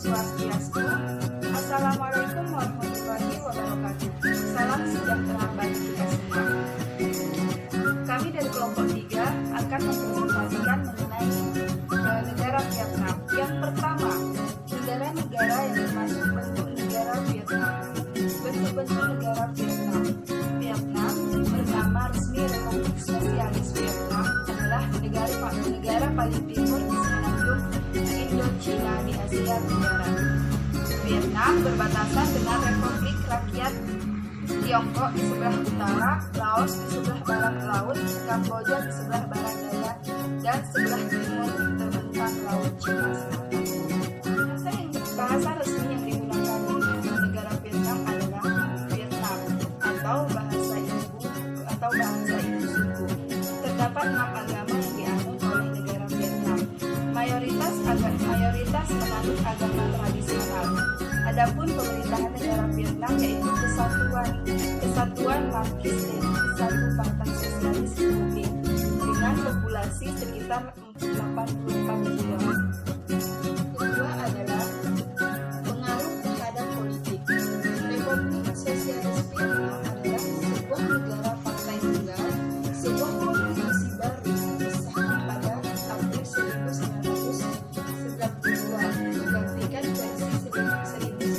Swastiastu. Assalamualaikum warahmatullahi wabarakatuh. Salam sejahtera bagi kita semua. Kami dari kelompok 3 akan mempresentasikan mengenai negara Vietnam. Yang pertama, negara-negara yang termasuk bentuk negara Vietnam. Bentuk-bentuk negara Vietnam. Vietnam bernama resmi Republik Sosialis Vietnam adalah negara paling timur di semenanjung Indochina di Asia Tenggara. Vietnam berbatasan dengan Republik Rakyat Tiongkok di sebelah utara, Laos di sebelah barat laut, Kamboja di sebelah barat daya, dan sebelah timur terbentang Laut Cina Selatan. Bahasa resmi yang digunakan di negara Vietnam adalah Vietnam atau bahasa ibu suku. Terdapat 6 agama yang dianut oleh negara Vietnam. Mayoritas menganut agama tradisional. Adapun pemerintahan negara Vietnam yaitu kesatuan markis Lenin, satu partai sosialis republik dengan populasi sekitar 84 juta. Kedua adalah pengaruh terhadap politik. Republik Sosialis Vietnam adalah sebuah negara partai tunggal, sebuah konstitusi baru disahkan pada April 1992, menggantikan versi 1975.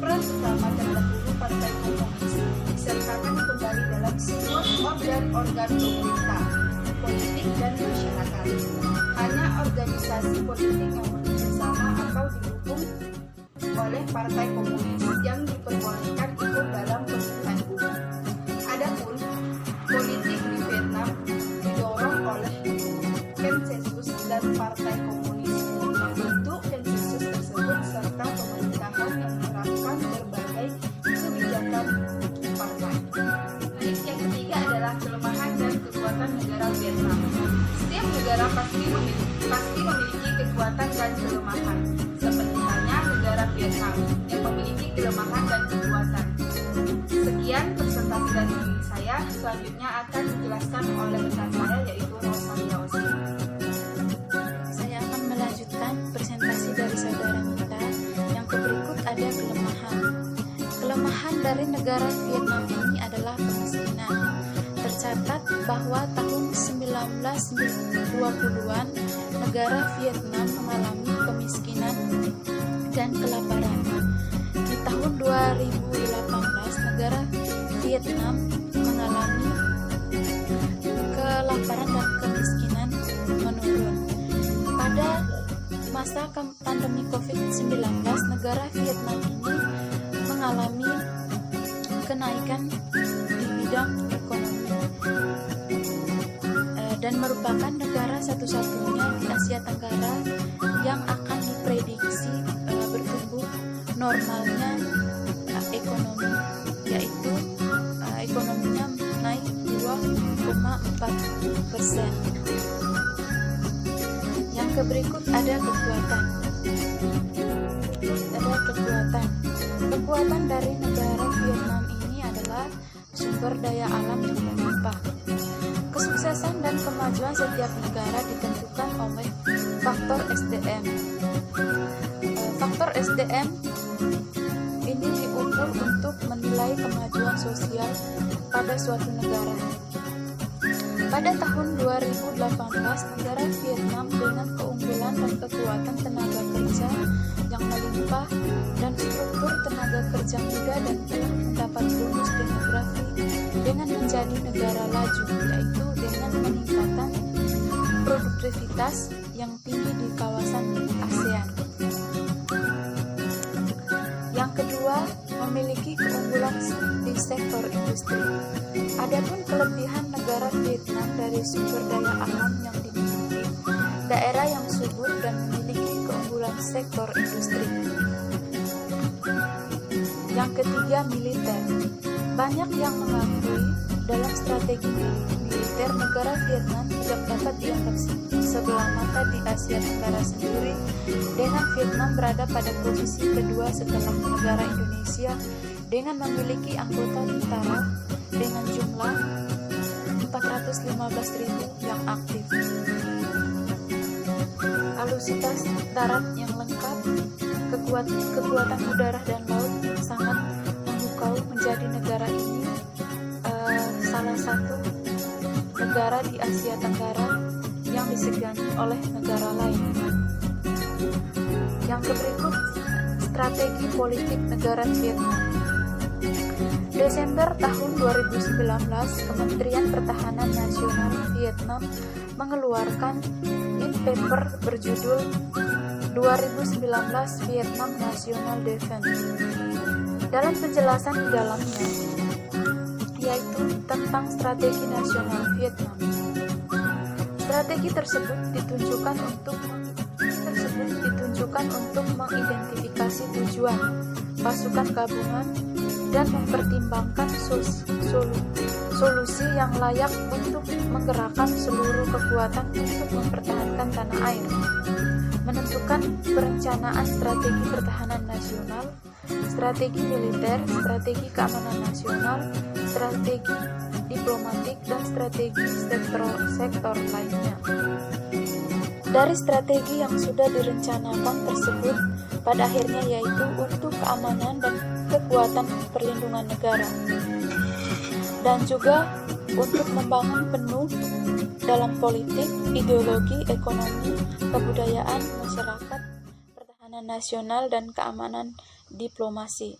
Peran utama terdahulu Partai Komunis disertakan kembali dalam semua organ pemerintah, politik dan masyarakat. Hanya organisasi politik yang bekerjasama atau didukung oleh Partai Komunis yang diperbolehkan ikut dalam pemilihan umum. Adapun politik di Vietnam didorong oleh konsensus dan Partai Komunis membentuk konsensus tersebut serta pemerintahan yang menerapkan berbagai kebijakan partai. Yang ketiga adalah kelemahan dan kekuatan negara Vietnam. Setiap negara pasti memiliki kekuatan dan kelemahan, seperti halnya negara Vietnam yang memiliki kelemahan dan kekuatan. Sekian presentasi dari saya. Selanjutnya akan dijelaskan oleh rekan saya yaitu Rosalia Osi. Saya akan melanjutkan presentasi dari saudara kita. Yang berikut ada kelemahan. Kelemahan dari negara Vietnam ini adalah kemiskinan. Tercatat bahwa tahun 1920-an negara Vietnam mengalami kemiskinan dan kelaparan. Di tahun 2018 negara Vietnam mengalami kelaparan dan kemiskinan menurun. Pada masa pandemi COVID-19, negara Vietnam ini mengalami kenaikan di bidang ekonomi dan merupakan negara satu-satunya di Asia Tenggara yang akan diprediksi bertumbuh normalnya ekonomi, yaitu ekonominya naik 2,4%. Yang berikut ada kekuatan. Kekuatan dari negara Vietnam ini adalah sumber daya alam yang melimpah. Kesuksesan dan kemajuan setiap negara ditentukan oleh faktor SDM. Faktor SDM ini diukur untuk menilai kemajuan sosial pada suatu negara. Pada tahun 2018, negara Vietnam dengan keunggulan dan kekuatan tenaga kerja yang melimpah dan struktur tenaga kerja muda dan telah mendapat bonus demografi dengan menjadi negara laju, yaitu dengan peningkatan produktivitas yang tinggi di kawasan ASEAN. Yang kedua, memiliki keunggulan di sektor industri. Adapun kelebihan negara Vietnam dari sumber daya alam yang dimiliki, daerah yang subur dan memiliki keunggulan sektor industri. Yang ketiga, militer. Banyak yang mengakui dalam strategi militer negara Vietnam tidak dapat dianggap sebelah mata di Asia Tenggara sendiri, dengan Vietnam berada pada posisi kedua setelah negara Indonesia dengan memiliki anggota tentara dengan jumlah 415.000 yang aktif. alusitas darat yang lengkap, kekuatan udara dan laut yang sangat memukau menjadi negara ini salah satu negara di Asia Tenggara yang disegani oleh negara lain. Yang berikut, strategi politik negara Vietnam. Desember tahun 2019, Kementerian Pertahanan Nasional Vietnam mengeluarkan in-paper berjudul 2019 Vietnam National Defense. Dalam penjelasan di dalamnya, yaitu tentang strategi nasional Vietnam. Strategi tersebut ditunjukkan untuk mengidentifikasi tujuan pasukan gabungan dan mempertimbangkan solusi yang layak untuk menggerakkan seluruh kekuatan untuk mempertahankan tanah air, menentukan perencanaan strategi pertahanan nasional, strategi militer, strategi keamanan nasional, strategi diplomatik, dan strategi sektor lainnya. Dari strategi yang sudah direncanakan tersebut, pada akhirnya yaitu untuk keamanan dan kekuatan perlindungan negara, dan juga untuk membangun penuh dalam politik, ideologi, ekonomi, kebudayaan, masyarakat, pertahanan nasional, dan keamanan diplomasi.